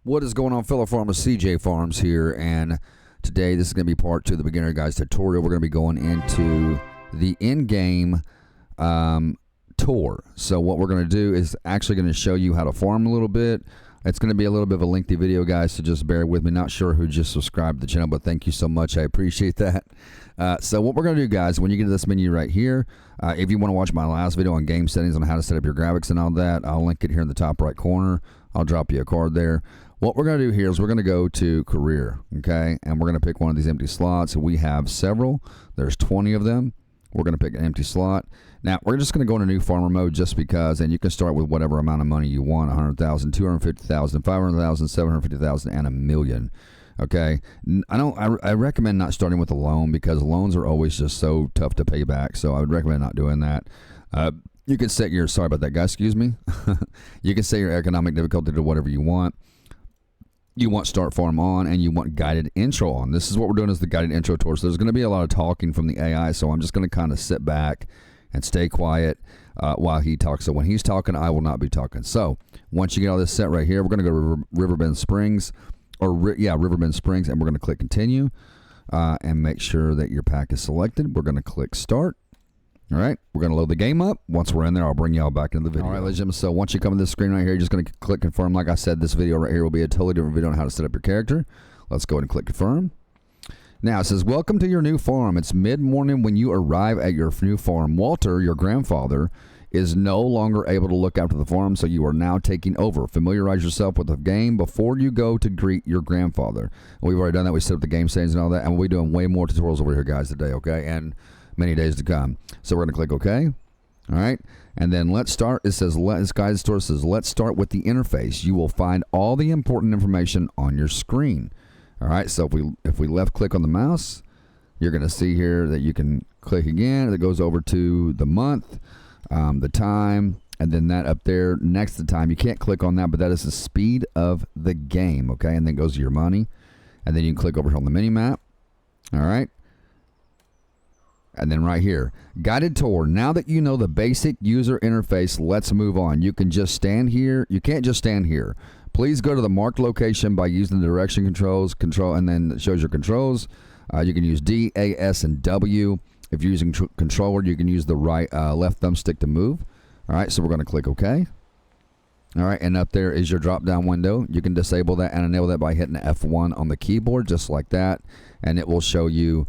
What is going on, fellow farmers? CJ Farms here, and today this is going to be part 2 of the beginner guys tutorial. We're going to be going into the in-game tour. So what we're going to do is actually going to show you how to farm a little bit. It's going to be a little bit of a lengthy video, guys, so just bear with me. Not sure who just subscribed to the channel, but thank you so much. I appreciate that. So what we're going to do, guys, when you get to this menu right here, if you want to watch my last video on game settings on how to set up your graphics and all that, I'll link it here in the top right corner. I'll drop you a card there. What we're going to do here is we're going to go to career, okay? And we're going to pick one of these empty slots. We have several. There's 20 of them. We're going to pick an empty slot. Now, we're just going to go into new farmer mode just because, and you can start with whatever amount of money you want, 100,000, 250,000, 500,000, 750,000, and $1 million. Okay? I recommend not starting with a loan because loans are always just so tough to pay back. So I would recommend not doing that. You can set your, sorry about that, guys, excuse me. You can set your economic difficulty to whatever you want. You want start farm on, and you want guided intro on. This is what we're doing, is the guided intro tour. So there's going to be a lot of talking from the AI, so I'm just going to kind of sit back and stay quiet while he talks. So when he's talking, I will not be talking. So once you get all this set right here, we're going to go to Riverbend Springs, Riverbend Springs, and we're going to click continue and make sure that your pack is selected. We're going to click start. All right, we're going to load the game up. Once we're in there, I'll bring y'all back into the video. All right, ladies and gentlemen, so once you come to this screen right here, you're just going to click confirm. Like I said, this video right here will be a totally different video on how to set up your character. Let's go ahead and click confirm. Now, it says, welcome to your new farm. It's mid-morning when you arrive at your new farm. Walter, your grandfather, is no longer able to look after the farm, so you are now taking over. Familiarize yourself with the game before you go to greet your grandfather. We've already done that. We set up the game settings and all that, and we'll be doing way more tutorials over here, guys, today, okay? And many days to come. So we're going to click OK. All right. And then let's start. It says, this guide store says, let's start with the interface. You will find all the important information on your screen. All right. So if we left click on the mouse, you're going to see here that you can click again. It goes over to the month, the time, and then that up there next to time. You can't click on that, but that is the speed of the game. Okay. And then it goes to your money. And then you can click over here on the mini map. All right. And then right here, guided tour. Now that you know the basic user interface, let's move on. You can just stand here. You can't just stand here. Please go to the marked location by using the direction controls, and then it shows your controls. You can use D, A, S, and W. If you're using controller, you can use the left thumbstick to move. All right, so we're going to click OK. All right, and up there is your drop-down window. You can disable that and enable that by hitting F1 on the keyboard, just like that, and it will show you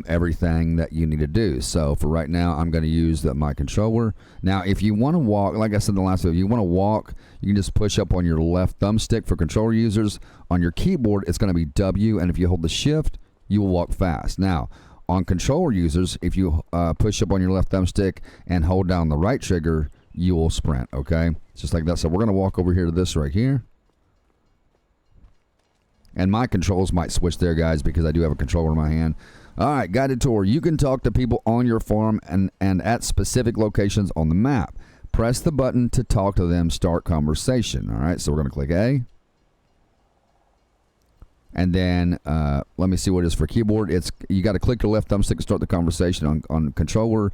everything that you need to do. So for right now, I'm going to use my controller. Now, if you want to walk, like I said in the last video, if you want to walk, you can just push up on your left thumbstick. For controller users, on your keyboard, it's going to be W, and if you hold the shift, you will walk fast. Now, on controller users, if you push up on your left thumbstick and hold down the right trigger, you will sprint, okay? Just like that. So we're going to walk over here to this right here. And my controls might switch there, guys, because I do have a controller in my hand. All right, guided tour. You can talk to people on your farm and at specific locations on the map. Press the button to talk to them, start conversation. All right, so we're going to click A. And then let me see what it is for keyboard. You got to click your left thumbstick to start the conversation. On controller,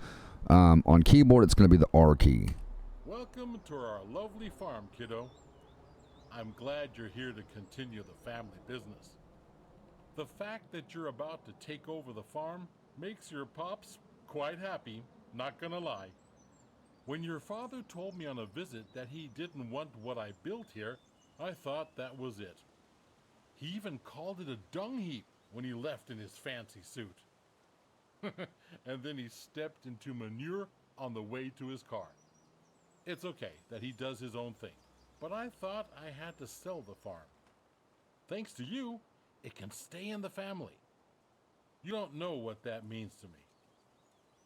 on keyboard, it's going to be the R key. Welcome to our lovely farm, kiddo. I'm glad you're here to continue the family business. The fact that you're about to take over the farm makes your pops quite happy, not gonna lie. When your father told me on a visit that he didn't want what I built here, I thought that was it. He even called it a dung heap when he left in his fancy suit. And then he stepped into manure on the way to his car. It's okay that he does his own thing, but I thought I had to sell the farm. Thanks to you, it can stay in the family. You don't know what that means to me.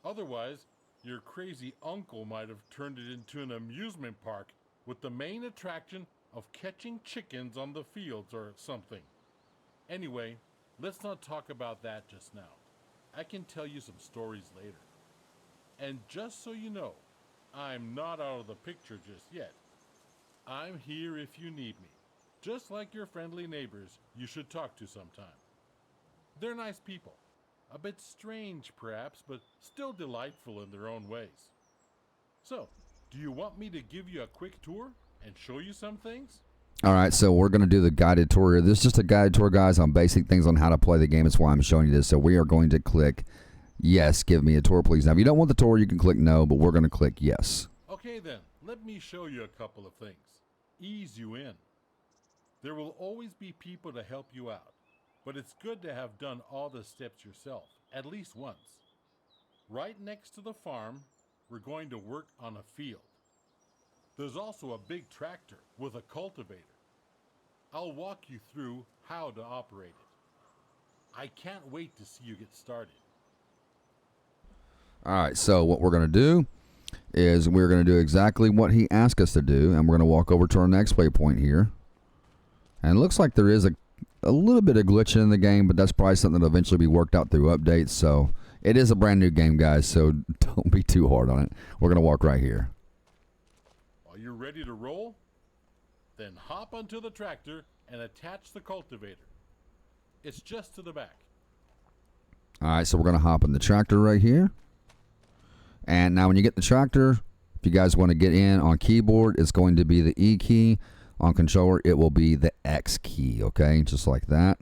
Otherwise, your crazy uncle might have turned it into an amusement park with the main attraction of catching chickens on the fields or something. Anyway, let's not talk about that just now. I can tell you some stories later. And just so you know, I'm not out of the picture just yet. I'm here if you need me. Just like your friendly neighbors you should talk to sometime. They're nice people. A bit strange perhaps, but still delightful in their own ways. So, do you want me to give you a quick tour and show you some things? All right, so we're going to do the guided tour. This is just a guided tour, guys, on basic things on how to play the game. That's why I'm showing you this. So we are going to click yes, give me a tour, please. Now, if you don't want the tour, you can click no, but we're going to click yes. Okay then, let me show you a couple of things. Ease you in. There will always be people to help you out, but it's good to have done all the steps yourself, at least once. Right next to the farm, we're going to work on a field. There's also a big tractor with a cultivator. I'll walk you through how to operate it. I can't wait to see you get started. All right, so what we're going to do is we're going to do exactly what he asked us to do, and we're going to walk over to our next waypoint here. And it looks like there is a little bit of glitching in the game, but that's probably something that'll eventually be worked out through updates. So it is a brand new game, guys, so don't be too hard on it. We're going to walk right here. Are you ready to roll? Then hop onto the tractor and attach the cultivator. It's just to the back. All right, so we're going to hop in the tractor right here. And now when you get the tractor, if you guys want to get in on keyboard, it's going to be the E key. On controller, it will be the X key, okay? Just like that.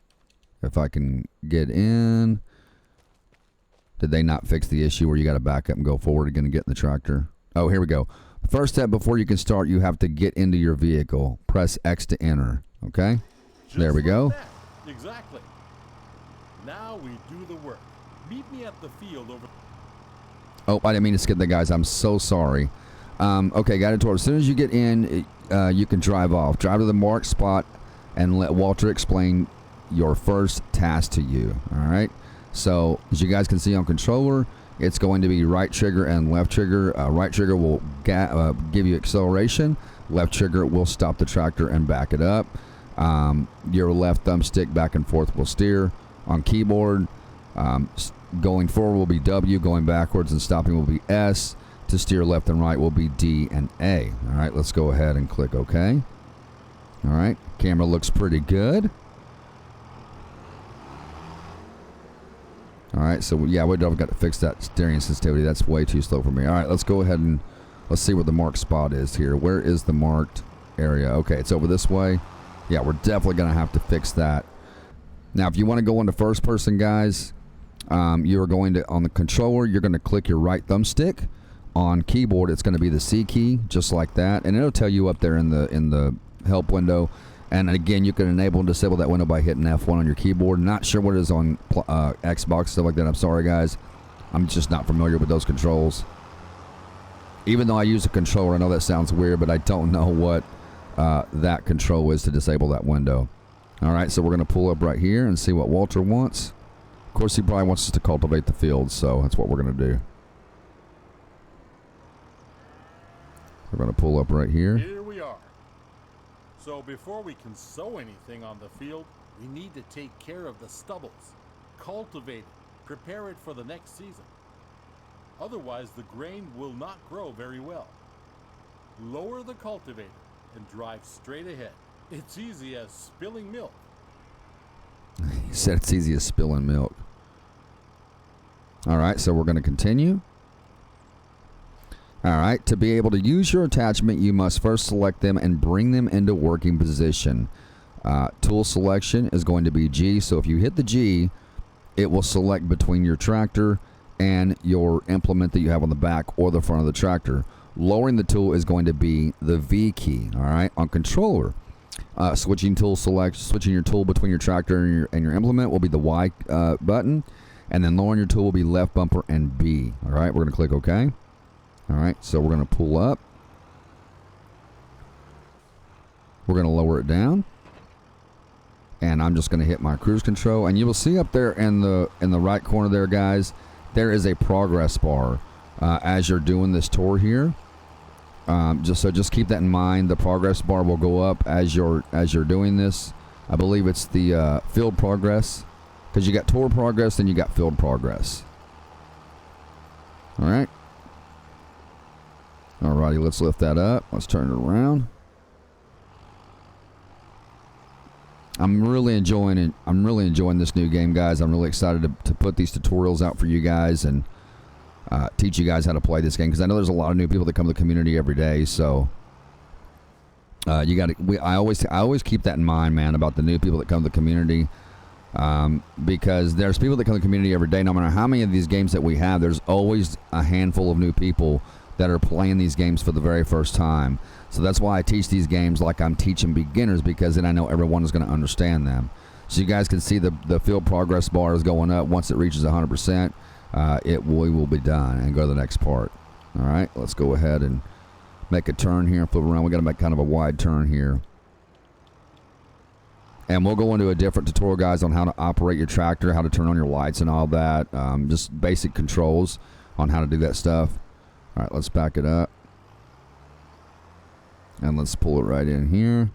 If I can get in. Did they not fix the issue where you got to back up and go forward again and get in the tractor? Oh, here we go. The first step before you can start, you have to get into your vehicle. Press X to enter, okay? Just there we like go. that. Exactly. Now we do the work. Meet me at the field over... Oh, I didn't mean to skip that, guys. I'm so sorry. Okay, got it. As soon as you get in, you can drive off. Drive to the marked spot and let Walter explain your first task to you. All right? So, as you guys can see on controller, it's going to be right trigger and left trigger. Right trigger will give you acceleration. Left trigger will stop the tractor and back it up. Your left thumbstick back and forth will steer. On keyboard, going forward will be W, going backwards and stopping will be S. To steer left and right will be D and A. All right, let's go ahead and click OK. All right, camera looks pretty good. All right, so yeah, we've got to fix that steering sensitivity. That's way too slow for me. All right, let's go ahead and let's see where the marked spot is here. Where is the marked area? Okay, it's over this way. Yeah, we're definitely going to have to fix that. Now, if you want to go into first person, guys, you are going to, on the controller, you're going to click your right thumbstick. On keyboard, it's going to be the C key, just like that, and it'll tell you up there in the help window. And again, you can enable and disable that window by hitting F1 on your keyboard. Not sure what it is on Xbox, stuff like that. I'm sorry, guys. I'm just not familiar with those controls. Even though I use a controller, I know that sounds weird, but I don't know what that control is to disable that window. All right, so we're going to pull up right here and see what Walter wants. Of course, he probably wants us to cultivate the field, so that's what we're going to do. We're going to pull up right here. Here we are. So before we can sow anything on the field, we need to take care of the stubbles, cultivate it, prepare it for the next season. Otherwise, the grain will not grow very well. Lower the cultivator and drive straight ahead. It's easy as spilling milk. He said it's easy as spilling milk. All right, so we're going to continue. All right, to be able to use your attachment, you must first select them and bring them into working position. Tool selection is going to be G, so if you hit the G, it will select between your tractor and your implement that you have on the back or the front of the tractor. Lowering the tool is going to be the V key, all right? On controller, switching your tool between your tractor and your implement will be the Y button, and then lowering your tool will be left bumper and B, all right? We're going to click OK. All right, so we're going to pull up. We're going to lower it down. And I'm just going to hit my cruise control. And you will see up there in the right corner there, guys, there is a progress bar as you're doing this tour here. Just keep that in mind. The progress bar will go up as you're doing this. I believe it's the field progress, because you got tour progress and you got field progress. All right. Alrighty, let's lift that up. Let's turn it around. I'm really enjoying it. I'm really enjoying this new game, guys. I'm really excited to put these tutorials out for you guys and teach you guys how to play this game, because I know there's a lot of new people that come to the community every day. So You got to. I always keep that in mind, man, about the new people that come to the community, because there's people that come to the community every day. No matter how many of these games that we have, there's always a handful of new people that are playing these games for the very first time. So that's why I teach these games like I'm teaching beginners, because then I know everyone is going to understand them. So you guys can see the field progress bar is going up. Once it reaches 100%, we will be done and go to the next part. All right, let's go ahead and make a turn here and flip around. We got to make kind of a wide turn here. And we'll go into a different tutorial, guys, on how to operate your tractor, how to turn on your lights and all that. Just basic controls on how to do that stuff. All right, let's back it up. And let's pull it right in here.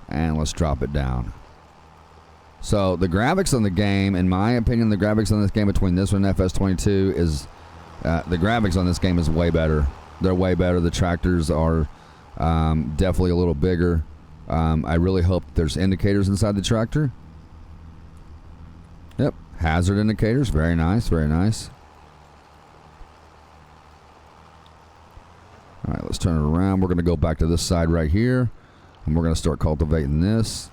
And let's drop it down. So the graphics on the game, in my opinion, the graphics on this game between this one and FS25 is, the graphics on this game is way better. They're way better. The tractors are definitely a little bigger. I really hope there's indicators inside the tractor. Yep, hazard indicators. Very nice, very nice. All right, let's turn it around. We're going to go back to this side right here, and we're going to start cultivating this.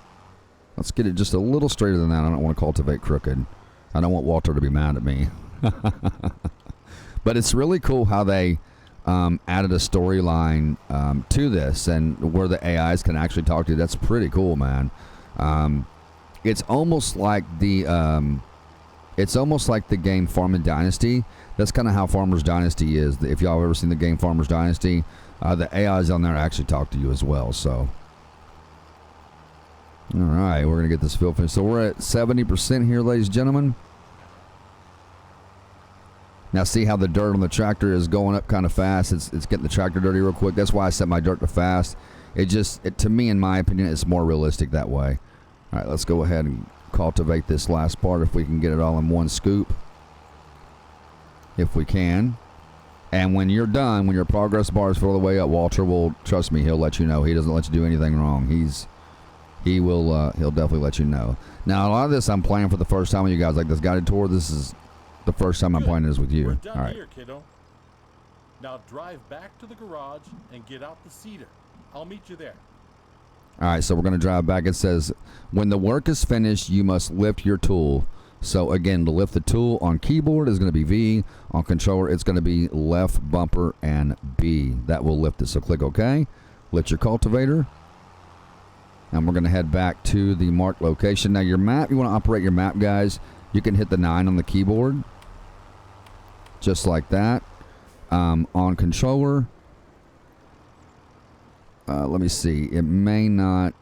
Let's get it just a little straighter than that. I don't want to cultivate crooked. I don't want Walter to be mad at me. But it's really cool how they added a storyline to this, and where the AIs can actually talk to you. That's pretty cool, man. It's almost like the game Farming Dynasty. That's kind of how Farmers Dynasty is. If y'all have ever seen the game Farmers Dynasty, the AIs on there actually talk to you as well. So, all right, we're gonna get this field finished. So we're at 70% here, ladies and gentlemen. Now see how the dirt on the tractor is going up kind of fast. It's getting the tractor dirty real quick. That's why I set my dirt to fast. To me, in my opinion, it's more realistic that way. All right, let's go ahead and cultivate this last part if we can get it all in one scoop. If we can. And when you're done, when your progress bar is all the way up, Walter will, trust me, he'll let you know. He doesn't let you do anything wrong. He'll definitely let you know. Now, a lot of this I'm playing for the first time with you guys, like this guided tour. This is the first time I'm playing this with you. We're done all right. here, kiddo. Now drive back to the garage and get out the cedar. I'll meet you there. All right, so we're going to drive back. It says, when the work is finished, you must lift your tool. So again, to lift the tool on keyboard is going to be V. On controller, it's going to be left bumper and B. That will lift it. So click OK. Lift your cultivator. And we're going to head back to the marked location. Now your map, you want to operate your map, guys. You can hit the 9 on the keyboard. Just like that. On controller, let me see. It may not.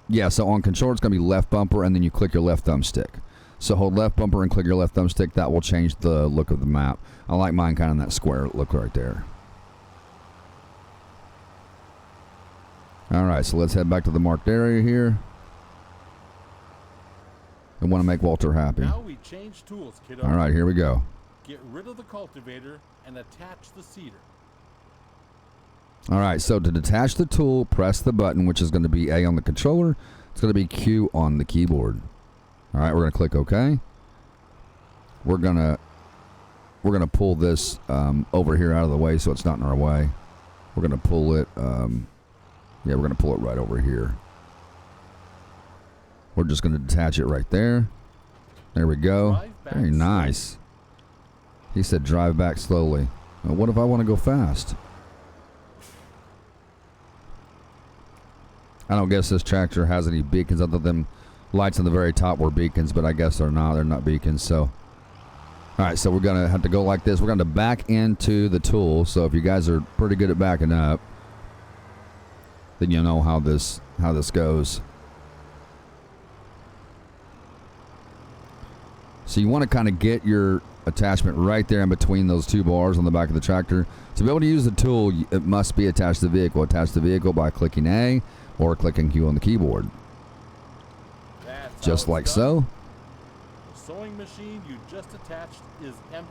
Yeah, so on controller, it's going to be left bumper, and then you click your left thumbstick. So hold left bumper and click your left thumbstick. That will change the look of the map. I like mine kind of in that square look right there. All right, so let's head back to the marked area here. I want to make Walter happy. Now we change tools, kiddo. All right, here we go. Get rid of the cultivator and attach the cedar. All right, so to detach the tool, press the button, which is going to be A on the controller. It's going to be Q on the keyboard. All right, we're going to click OK. We're gonna pull this over here out of the way so it's not in our way. We're going to pull it. Yeah, we're going to pull it right over here. We're just going to detach it right there. There we go. Very nice. He said drive back slowly. Well, what if I want to go fast? I don't guess this tractor has any beacons other than lights on the very top were beacons, but I guess they're not. They're not beacons. So, all right, so we're going to have to go like this. We're going to back into the tool. So if you guys are pretty good at backing up, then you'll know how this goes. So you want to kind of get your attachment right there in between those two bars on the back of the tractor. To be able to use the tool, it must be attached to the vehicle. Attach the vehicle by clicking A or clicking Q on the keyboard. Just like so. The sewing machine you just attached is empty.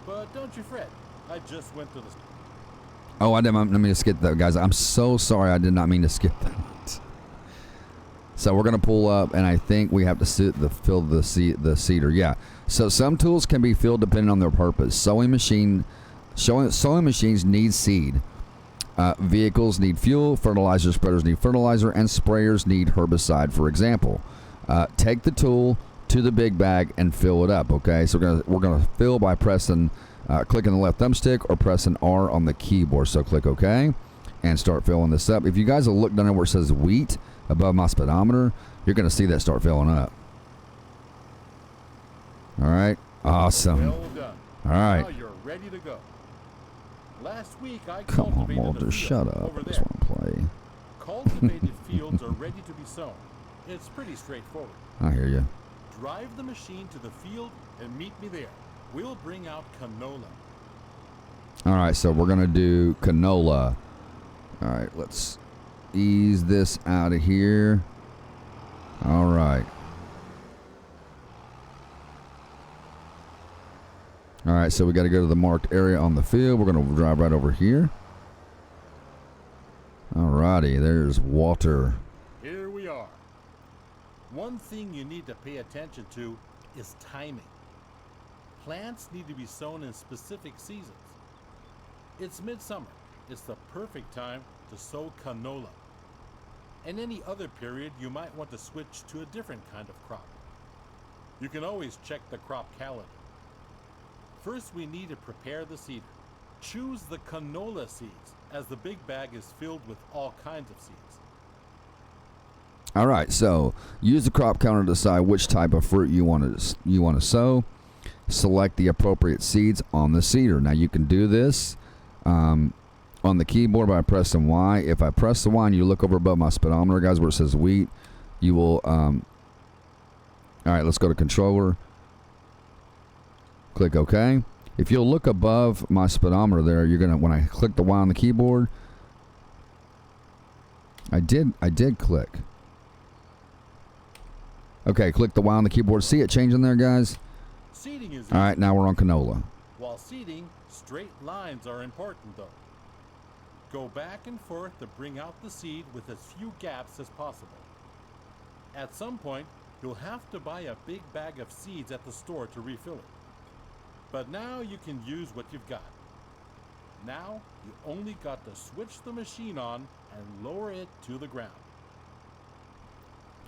But don't you fret. I just went to the store. Oh, I didn't mean to skip that, guys. I'm so sorry. I did not mean to skip that. So we're going to pull up, and I think we have to fill the cedar. Yeah. So some tools can be filled depending on their purpose. Sewing machine Sowing machines need seed. Vehicles need fuel, fertilizer spreaders need fertilizer, and sprayers need herbicide, for example. Take the tool to the big bag and fill it up, okay? So we're gonna fill by pressing, clicking the left thumbstick or pressing R on the keyboard. So click OK and start filling this up. If you guys will look down there where it says wheat above my speedometer, you're gonna see that start filling up. All right, awesome. Well done. All right. Now you're ready to go. Last week I Come on, cultivated a Walter, field shut up. over I just there. want to play. Cultivated fields are ready to be sown. It's pretty straightforward. I hear you. Drive the machine to the field and meet me there. We'll bring out canola. All right, so we're gonna do canola. All right, let's ease this out of here. All right. All right, so we got to go to the marked area on the field. We're going to drive right over here. All righty, there's Walter. Here we are. One thing you need to pay attention to is timing. Plants need to be sown in specific seasons. It's midsummer. It's the perfect time to sow canola. In any other period, you might want to switch to a different kind of crop. You can always check the crop calendar. First, we need to prepare the seeder. Choose the canola seeds, as the big bag is filled with all kinds of seeds. All right, so use the crop counter to decide which type of fruit you want to sow. Select the appropriate seeds on the seeder. Now you can do this on the keyboard by pressing Y. If I press the Y and you look over above my speedometer, guys, where it says wheat, you will. All right, let's go to controller. Click OK. If you'll look above my speedometer there, you're gonna, when I click the Y on the keyboard, I did click. Okay, click the Y on the keyboard. See it changing there, guys? Seeding is All right, now we're on canola. While seeding, straight lines are important though. Go back and forth to bring out the seed with as few gaps as possible. At some point, you'll have to buy a big bag of seeds at the store to refill it. But now you can use what you've got. Now, you only got to switch the machine on and lower it to the ground.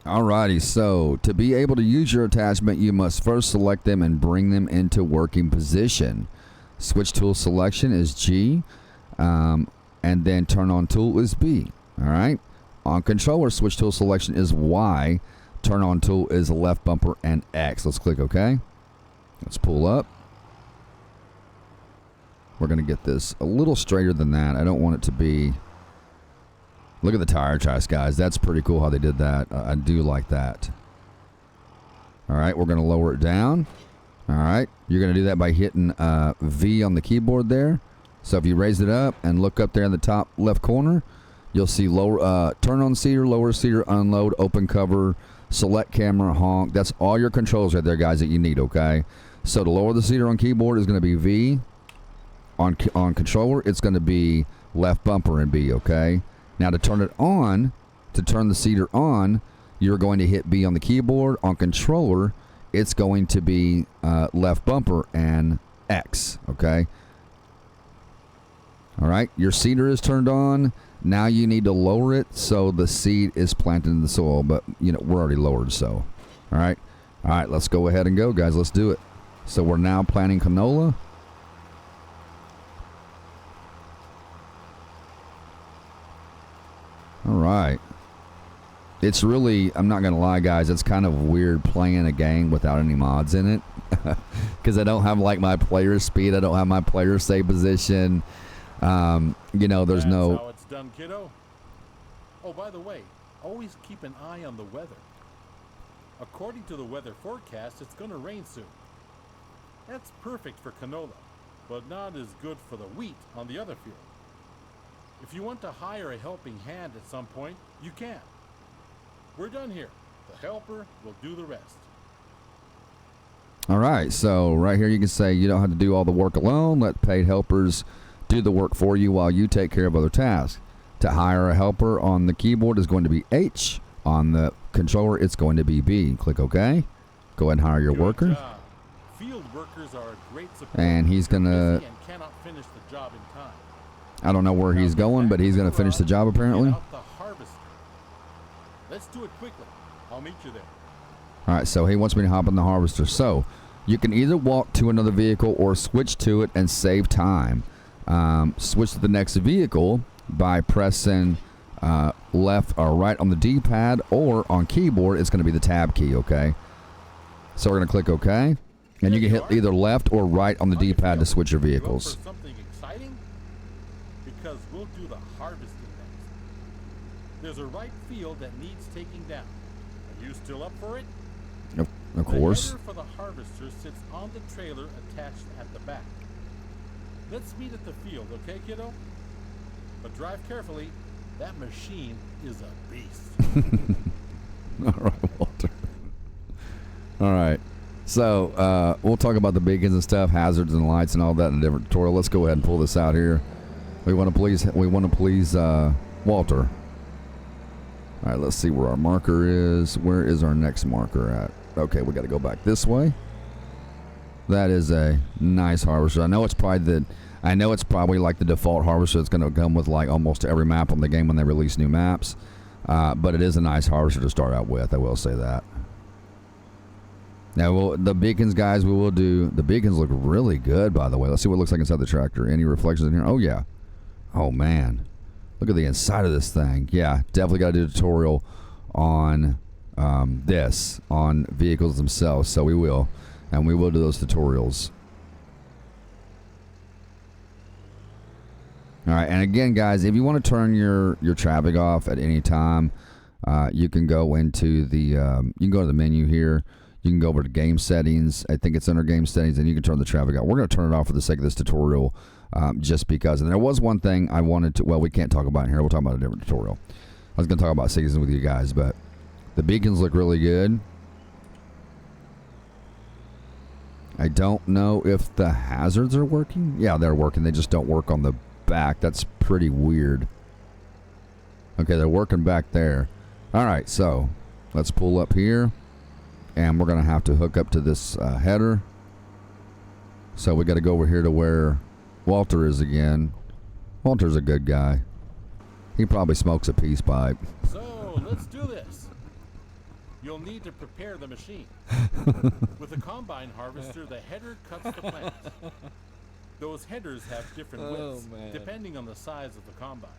Alrighty, so to be able to use your attachment, you must first select them and bring them into working position. Switch tool selection is G, and then turn on tool is B. Alright, on controller, switch tool selection is Y, turn on tool is left bumper and X. Let's click OK. Let's pull up. We're going to get this a little straighter than that. I don't want it to be... Look at the tire tracks, guys. That's pretty cool how they did that. I do like that. All right, we're going to lower it down. All right, you're going to do that by hitting V on the keyboard there. So if you raise it up and look up there in the top left corner, you'll see lower, turn on seeder, lower seeder, unload, open cover, select camera, honk. That's all your controls right there, guys, that you need, okay? So to lower the seeder on keyboard is going to be V. On controller, it's going to be left bumper and B, okay? Now to turn it on, to turn the seeder on, you're going to hit B on the keyboard. On controller, it's going to be left bumper and X, okay? All right, your seeder is turned on. Now you need to lower it so the seed is planted in the soil, but you know, we're already lowered, so. All right, let's go ahead and go, guys. Let's do it. So we're now planting canola. All right. It's really, I'm not going to lie, guys, it's kind of weird playing a game without any mods in it. Because I don't have, like, my player speed. I don't have my player save position. You know, there's That's no... how it's done, kiddo. Oh, by the way, always keep an eye on the weather. According to the weather forecast, it's going to rain soon. That's perfect for canola, but not as good for the wheat on the other field. If you want to hire a helping hand at some point, you can. We're done here. The helper will do the rest. All right, so right here you can say you don't have to do all the work alone. Let paid helpers do the work for you while you take care of other tasks. To hire a helper on the keyboard is going to be H. On the controller, it's going to be B. Click OK. Go ahead and hire your Good worker. job. Field workers are a great support. And he's They're gonna busy and cannot finish the job in time. I don't know where he's going, but he's going to finish the job apparently. Get out the harvester. Let's do it quickly. I'll meet you there. All right, so he wants me to hop in the harvester. So you can either walk to another vehicle or switch to it and save time. Switch to the next vehicle by pressing left or right on the D-pad, or on keyboard, it's going to be the tab key, okay? So we're going to click OK. And you can hit either left or right on the D-pad to switch your vehicles. For something exciting? Because we'll do the harvesting next. There's a ripe field that needs taking down. Are you still up for it? Of course. The header for the harvester sits on the trailer attached at the back. Let's meet at the field, okay, kiddo? But drive carefully. That machine is a beast. All right, Walter. All right. So we'll talk about the beacons and stuff, hazards and lights and all that in a different tutorial. Let's go ahead and pull this out here. We want to please Walter. All right, let's see where our marker is. Where is our next marker at? Okay, we got to go back this way. That is a nice harvester. I know it's probably like the default harvester that's going to come with like almost every map on the game when they release new maps. But it is a nice harvester to start out with. I will say that. Now, the beacons, guys, the beacons look really good, by the way. Let's see what it looks like inside the tractor. Any reflections in here? Oh, yeah. Oh, man. Look at the inside of this thing. Yeah, definitely got to do a tutorial on this, on vehicles themselves. So we will. And we will do those tutorials. All right, and again, guys, if you want to turn your traffic off at any time, you can go into the you can go to the menu here. You can go over to game settings. I think it's under game settings, and you can turn the traffic off. We're going to turn it off for the sake of this tutorial, just because. And there was one thing I wanted to. Well, we can't talk about it here. We'll talk about a different tutorial. I was going to talk about seasons with you guys, but the beacons look really good. I don't know if the hazards are working. Yeah, they're working. They just don't work on the back. That's pretty weird. Okay, they're working back there. All right, so let's pull up here, and we're gonna have to hook up to this header. So we got to go over here to where Walter is again. Walter's a good guy. He probably smokes a peace pipe. So let's do this. You'll need to prepare the machine. With a combine harvester, the header cuts the plants. Those headers have different widths, depending on the size of the combine.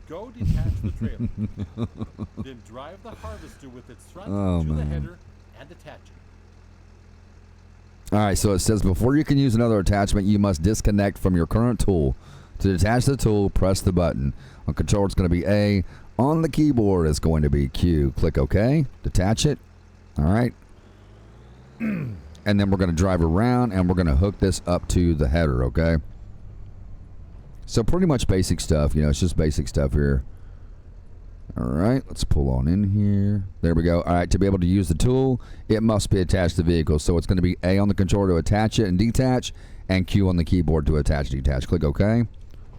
Go detach the trailer. Then drive the harvester with its front to the header and attach it. All right, so it says before you can use another attachment, you must disconnect from your current tool. To detach the tool, press the button. On controller, it's going to be A. On the keyboard, it's going to be Q. Click OK. Detach it. All right. And then we're going to drive around, and we're going to hook this up to the header, okay? So pretty much basic stuff. You know, it's just basic stuff here. All right, let's pull on in here. There we go. All right, to be able to use the tool, it must be attached to the vehicle. So it's going to be A on the controller to attach it and detach, and Q on the keyboard to attach and detach. Click OK.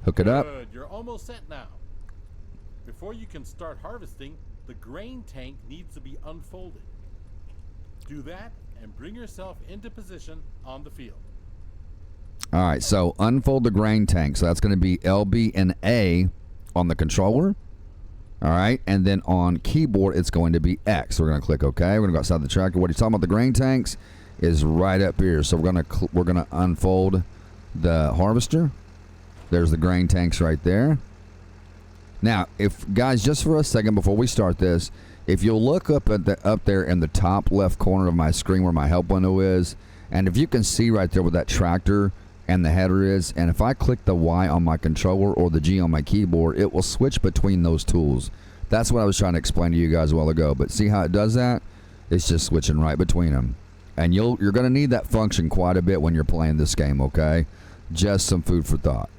Hook it up. Good. You're almost set now. Before you can start harvesting, the grain tank needs to be unfolded. Do that and bring yourself into position on the field. All right, so unfold the grain tank. So that's going to be LB and A on the controller. All right, and then on keyboard, it's going to be X. So we're going to click OK. We're going to go outside the tractor. What he's talking about, the grain tanks, is right up here. So we're going to unfold the harvester. There's the grain tanks right there. Now, if guys, just for a second before we start this, if you'll look up there in the top left corner of my screen where my help window is, and if you can see right there where that tractor and the header is, and if I click the Y on my controller or the G on my keyboard, it will switch between those tools. That's what I was trying to explain to you guys a while ago. But see how it does that? It's just switching right between them. And you're going to need that function quite a bit when you're playing this game, okay? Just some food for thought.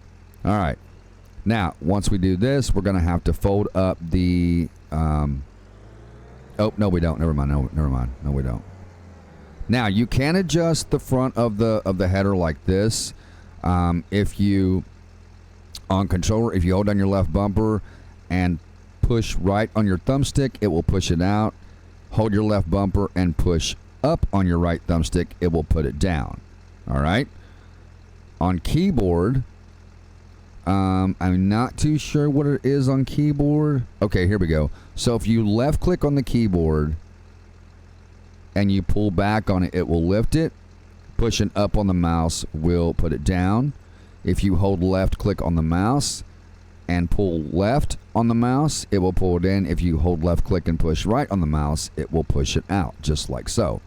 All right. Now, once we do this, we're going to have to fold up the... oh, no, we don't. Never mind. No, never mind. No, we don't. Now, you can adjust the front of the header like this. If you, on controller, if you hold down your left bumper and push right on your thumbstick, it will push it out. Hold your left bumper and push up on your right thumbstick, it will put it down. All right? on keyboard, I'm not too sure what it is on keyboard. Okay, here we go. So if you left click on the keyboard and you pull back on it, it will lift it. Pushing up on the mouse will put it down. If you hold left click on the mouse and pull left on the mouse, it will pull it in. If you hold left click and push right on the mouse, it will push it out, just like so.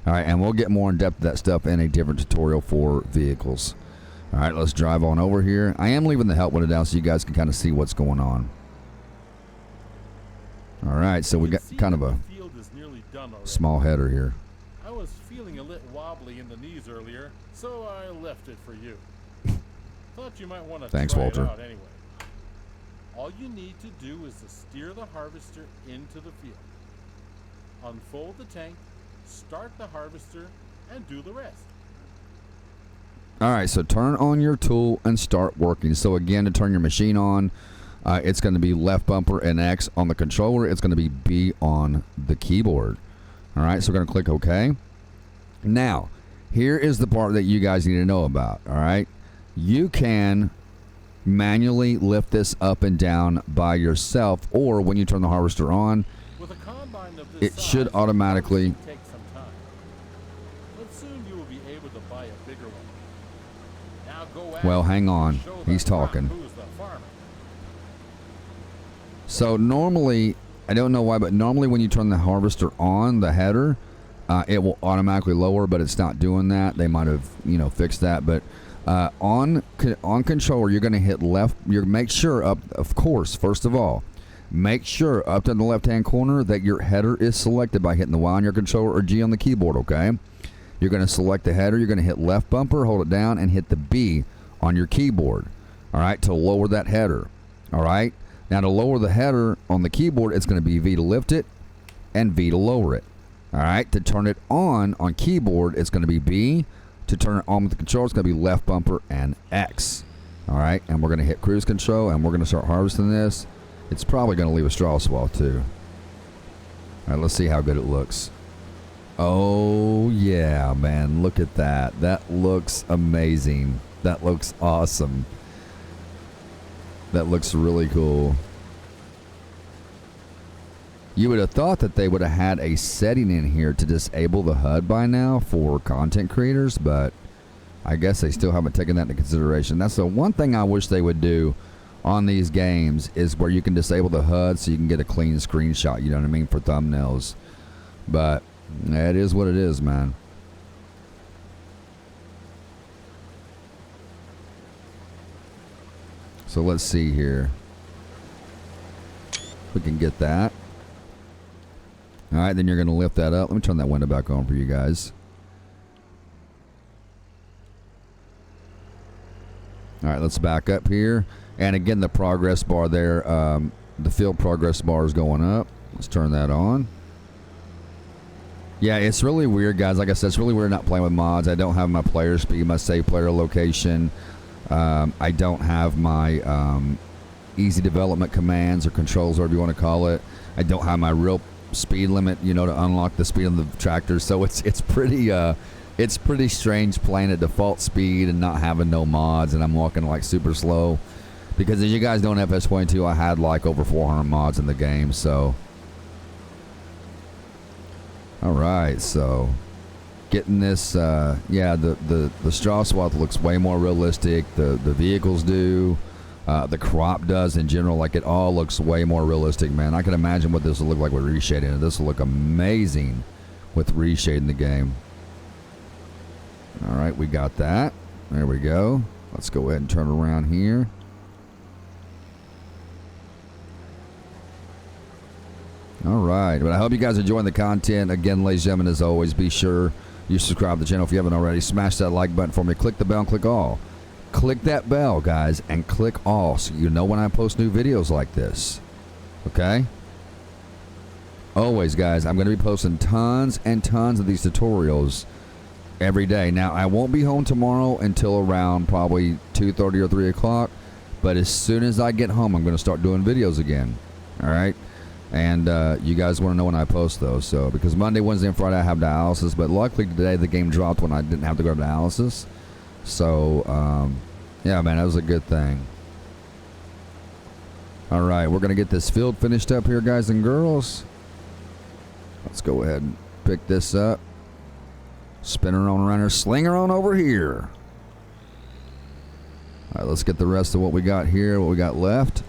All right, and we'll get more in depth of that stuff in a different tutorial for vehicles. All right, let's drive on over here. I am leaving the help window down so you guys can kind of see what's going on. All right, so we got kind of a small header here. I was feeling a little wobbly in the knees earlier, so I left it for you. Thought you might want to Thanks, try Walter. it out anyway. All you need to do is to steer the harvester into the field. Unfold the tank, start the harvester, and do the rest. All right, so turn on your tool and start working. So again, to turn your machine on, it's going to be left bumper and X on the controller. It's going to be B on the keyboard. All right, so we're going to click OK. Now, here is the part that you guys need to know about. All right, you can manually lift this up and down by yourself, or when you turn the harvester on, With a combine of this it size, should automatically. it take some time. But soon you will be able to buy a bigger one. Now go out Well, hang on. and show the He's crowd talking. who's the farmer. So normally, I don't know why, but normally when you turn the harvester on, the header, it will automatically lower, but it's not doing that. They might have, fixed that. But on controller, you're going to hit left. Make sure up, of course, first of all, make sure up in the left-hand corner that your header is selected by hitting the Y on your controller or G on the keyboard, okay? You're going to select the header. You're going to hit left bumper, hold it down, and hit the B on your keyboard, all right, to lower that header, all right? Now, to lower the header on the keyboard, it's going to be V to lift it and V to lower it. All right, to turn it on keyboard, it's going to be B. To turn it on with the controller, it's going to be left bumper and X. All right, and we're going to hit cruise control, and we're going to start harvesting this. It's probably going to leave a straw swale, too. All right, let's see how good it looks. Oh, yeah, man, look at that. That looks amazing. That looks awesome. That looks really cool. You would have thought that they would have had a setting in here to disable the HUD by now for content creators, but I guess they still haven't taken that into consideration. That's the one thing I wish they would do on these games, is where you can disable the HUD so you can get a clean screenshot, you know what I mean, for thumbnails. But it is what it is, man. So let's see here. We can get that. All right, then you're going to lift that up. Let me turn that window back on for you guys. All right, let's back up here. And again, the progress bar there, the field progress bar is going up. Let's turn that on. Yeah, it's really weird, guys. Like I said, it's really weird not playing with mods. I don't have my player speed, my save player location. I don't have my easy development commands or controls, whatever you want to call it. I don't have my real speed limit, to unlock the speed of the tractor. So it's pretty strange playing at default speed and not having no mods, and I'm walking like super slow. Because as you guys know, in FS25, I had like over 400 mods in the game. So, all right, so getting this, the straw swath looks way more realistic. The vehicles do, the crop does in general. Like, it all looks way more realistic, man. I can imagine what this will look like with reshading. This will look amazing with reshading the game. All right, we got that. There we go. Let's go ahead and turn around here. All right, but I hope you guys are enjoying the content. Again, ladies and gentlemen, as always, be sure you subscribe to the channel if you haven't already. Smash that like button for me. Click the bell and click all. Click that bell, guys, and click all so you know when I post new videos like this. Okay? Always, guys, I'm going to be posting tons and tons of these tutorials every day. Now, I won't be home tomorrow until around probably 2:30 or 3 o'clock, but as soon as I get home, I'm going to start doing videos again. All right? And you guys want to know when I post those. So, because Monday, Wednesday, and Friday I have dialysis, but luckily today the game dropped when I didn't have to go to dialysis. So, yeah, man, that was a good thing. All right, we're going to get this field finished up here, guys and girls. Let's go ahead and pick this up. Spin her on around her, sling her on over here. All right, let's get the rest of what we got here, what we got left.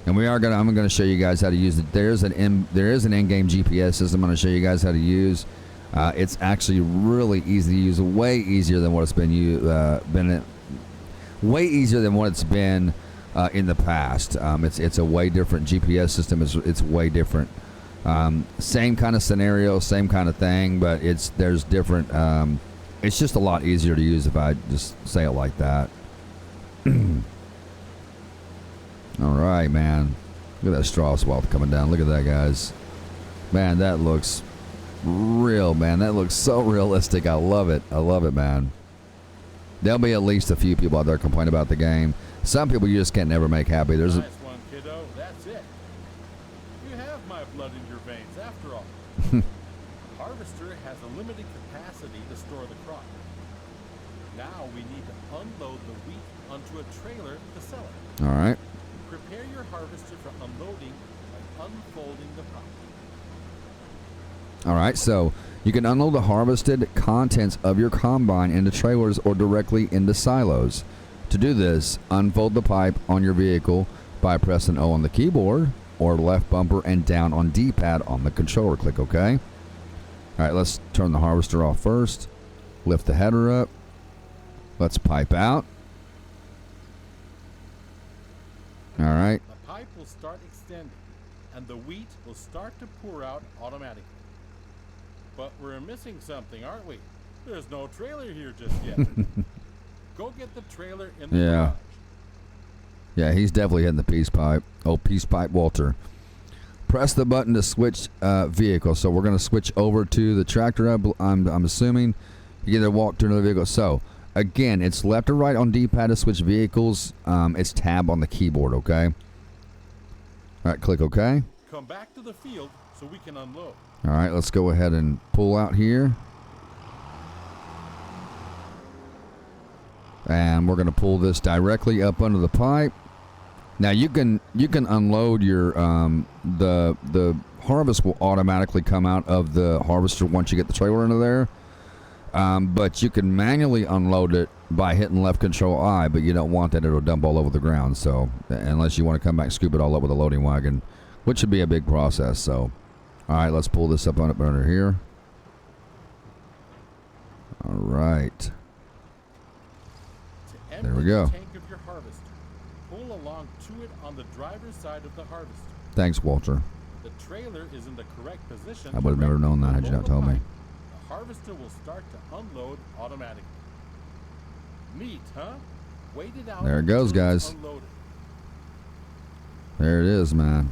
And I'm going to show you guys how to use it. There is an in-game GPS system I'm going to show you guys how to use. It's actually really easy to use, way easier than what it's been way easier than what it's been in the past. It's a way different GPS system. It's way different. Same kind of scenario, same kind of thing, but there's different. It's just a lot easier to use if I just say it like that. All right, man. Look at that straw swath coming down. Look at that, guys. Man, that looks real, man. That looks so realistic. I love it. I love it, man. There'll be at least a few people out there complain about the game. Some people you just can't never make happy. Nice one, kiddo. That's it. You have my blood in your veins, after all. Harvester has a limited capacity to store the crop. Now we need to unload the wheat onto a trailer to sell it. All right. Prepare your harvester for unloading by unfolding the pop. All right, so you can unload the harvested contents of your combine into trailers or directly into silos. To do this, unfold the pipe on your vehicle by pressing O on the keyboard or left bumper and down on D-pad on the controller. Click OK. All right, let's turn the harvester off first. Lift the header up. Let's pipe out. All right. The pipe will start extending, and the wheat will start to pour out automatically. But we're missing something, aren't we? There's no trailer here just yet. Go get the trailer in the garage. Yeah, he's definitely hitting the peace pipe. Oh, peace pipe, Walter. Press the button to switch vehicle. So we're going to switch over to the tractor. I'm assuming you either walk to another vehicle. So again, it's left or right on D-pad to switch vehicles. It's tab on the keyboard. Okay. All right, click OK. Come back to the field so we can unload. All right, let's go ahead and pull out here. And we're going to pull this directly up under the pipe. Now you can unload your the harvest will automatically come out of the harvester once you get the trailer into there. But you can manually unload it by hitting left control I, but you don't want that, it'll dump all over the ground. So unless you want to come back, scoop it all up with a loading wagon, which would be a big process. So all right, let's pull this up under here. All right. There we go. The tank of your harvester. Pull along to it on the driver's side of the harvester. Thanks, Walter. The trailer is in the correct position. I would have never known that had you not told me. The harvester will start to unload automatically. Neat, huh? Wait it out. There it goes, guys. Unloaded. There it is, man.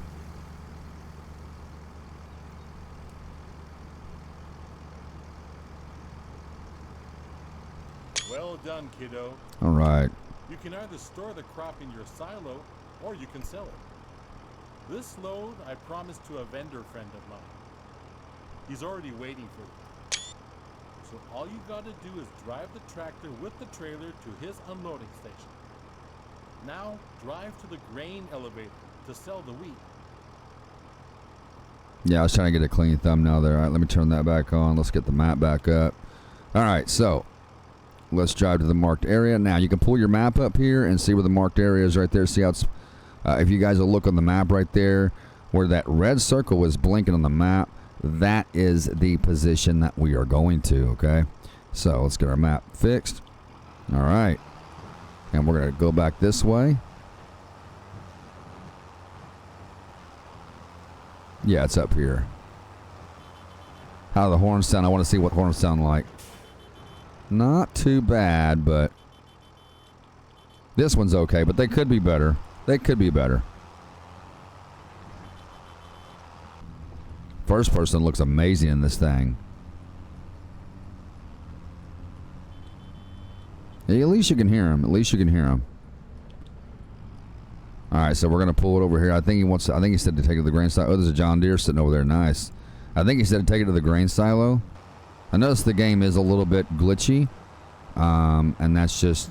Well done, kiddo. All right. You can either store the crop in your silo or you can sell it. This load I promised to a vendor friend of mine. He's already waiting for you. So all you gotta do is drive the tractor with the trailer to his unloading station. Now drive to the grain elevator to sell the wheat. Yeah, I was trying to get a clean thumbnail there. All right, let me turn that back on. Let's get the map back up. All right, so let's drive to the marked area. Now, you can pull your map up here and see where the marked area is right there. See how it's, if you guys will look on the map right there, where that red circle is blinking on the map, that is the position that we are going to, okay? So, let's get our map fixed. All right. And we're going to go back this way. Yeah, it's up here. How do the horns sound? I want to see what horns sound like. Not too bad, but this one's okay, but they could be better. They could be better. First person looks amazing in this thing. At least you can hear him. At least you can hear him. All right, so we're gonna pull it over here. I think he said to take it to the grain silo. Oh, there's a John Deere sitting over there. Nice. I think he said to take it to the grain silo. I noticed the game is a little bit glitchy. And that's just,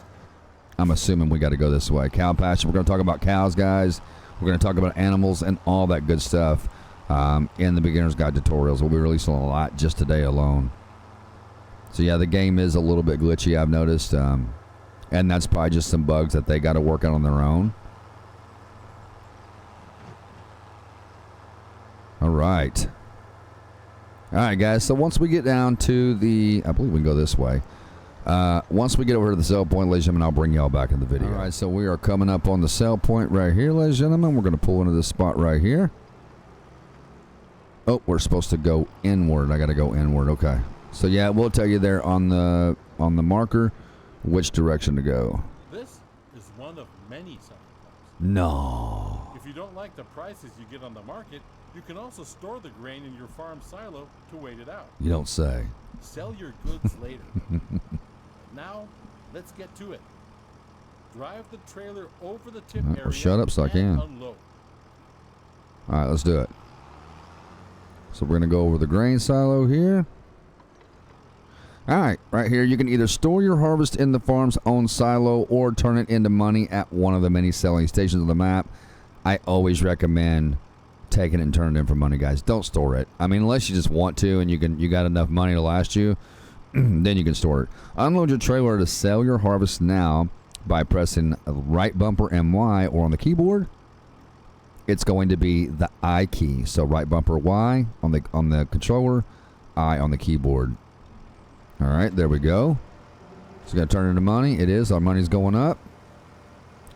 I'm assuming we got to go this way. Cow pasture. We're going to talk about cows, guys. We're going to talk about animals and all that good stuff in the beginner's guide tutorials. We'll be releasing a lot just today alone. So yeah, the game is a little bit glitchy, I've noticed. And that's probably just some bugs that they got to work out on their own. All right. All right, guys. So once we get down to the, I believe we can go this way. Once we get over to the sell point, ladies and gentlemen, I'll bring y'all back in the video. All right, so we are coming up on the sell point right here, ladies and gentlemen. We're going to pull into this spot right here. Oh, we're supposed to go inward. I got to go inward. Okay. So yeah, we'll tell you there on the marker which direction to go. This is one of many selling points. No. If you don't like the prices you get on the market, you can also store the grain in your farm silo to wait it out. You don't say. Sell your goods later. Now, let's get to it. Drive the trailer over the tip area. Well, shut up so I can. Unload. All right, let's do it. So we're going to go over the grain silo here. All right, right here, you can either store your harvest in the farm's own silo or turn it into money at one of the many selling stations on the map. I always recommend taking it and turning it in for money, guys. Don't store it. I mean, unless you just want to and you got enough money to last you, then you can store it. Unload your trailer to sell your harvest now by pressing right bumper and Y, or on the keyboard, it's going to be the I key. So right bumper Y on the controller, I on the keyboard. All right, there we go. It's going to turn into money. It is. Our money's going up.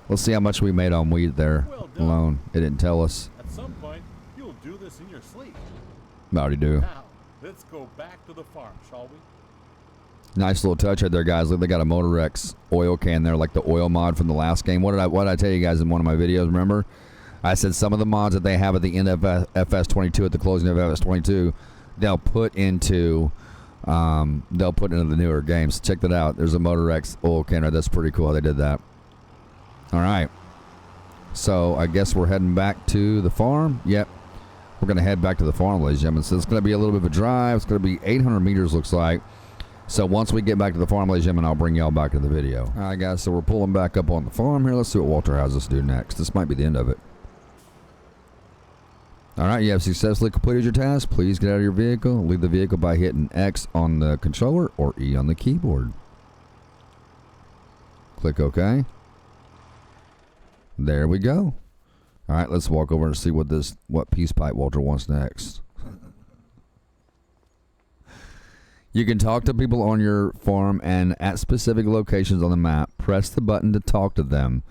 Let's see how much we made on wheat there alone. It didn't tell us. At some point, you'll do this in your sleep. I already do. Now, let's go back to the farm, shall we? Nice little touch right there, guys. Look, they got a Motor X oil can there, like the oil mod from the last game. What did I tell you guys in one of my videos? Remember, I said some of the mods that they have at the end of FS22, at the closing of FS22, they'll put into the newer games. Check that out. There's a Motor X oil can right. That's pretty cool how they did that. All right. So I guess we're heading back to the farm. Yep. We're going to head back to the farm, ladies and gentlemen. So it's going to be a little bit of a drive. It's going to be 800 meters, looks like. So once we get back to the farm, ladies and gentlemen, I'll bring y'all back to the video. All right, guys. So we're pulling back up on the farm here. Let's see what Walter has us do next. This might be the end of it. All right, you have successfully completed your task. Please get out of your vehicle. Leave the vehicle by hitting X on the controller or E on the keyboard. Click OK. There we go. All right, let's walk over and see what peace pipe Walter wants next. You can talk to people on your farm, and at specific locations on the map, press the button to talk to them,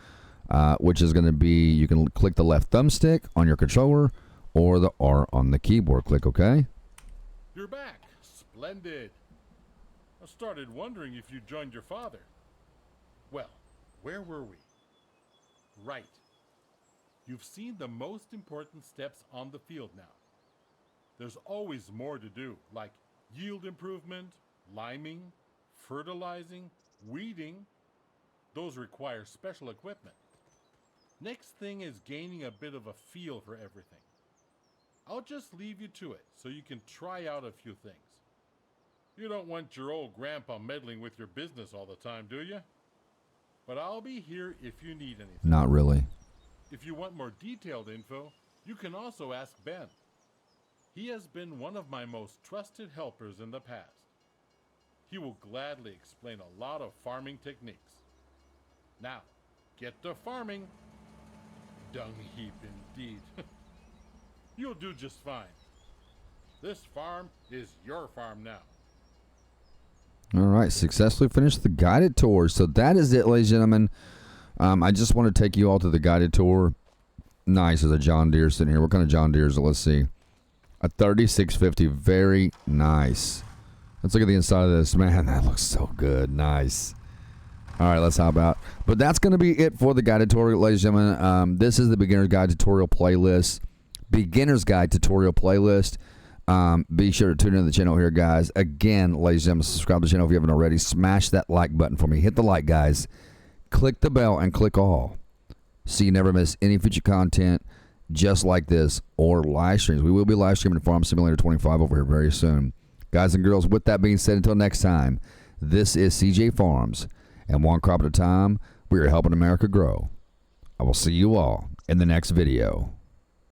which is going to be, you can click the left thumbstick on your controller or the R on the keyboard. Click OK. You're back. Splendid. I started wondering if you joined your father. Well, where were we? Right. You've seen the most important steps on the field now. There's always more to do, like yield improvement, liming, fertilizing, weeding. Those require special equipment. Next thing is gaining a bit of a feel for everything. I'll just leave you to it so you can try out a few things. You don't want your old grandpa meddling with your business all the time, do you? But I'll be here if you need anything. Not really. If you want more detailed info, you can also ask Ben. He has been one of my most trusted helpers in the past. He will gladly explain a lot of farming techniques. Now, get to farming. Dung heap indeed. You'll do just fine. This farm is your farm now. All right, successfully finished the guided tour. So that is it, ladies and gentlemen. I just want to take you all to the guided tour. Nice, there's a John Deere sitting here. What kind of John Deere is it? Let's see. A 3650, very nice. Let's look at the inside of this. Man, that looks so good. Nice. All right, let's hop out. But that's going to be it for the guided tour, ladies and gentlemen. This is the Beginner's Guide tutorial playlist. Beginner's Guide tutorial playlist. Be sure to tune into the channel here, guys. Again, ladies and gentlemen, subscribe to the channel if you haven't already. Smash that like button for me. Hit the like, guys. Click the bell and click all, so you never miss any future content just like this or live streams. We will be live streaming Farm Simulator 25 over here very soon. Guys and girls, with that being said, until next time, This is CJ Farms, and one crop at a time, we are helping America grow. I will see you all in the next video.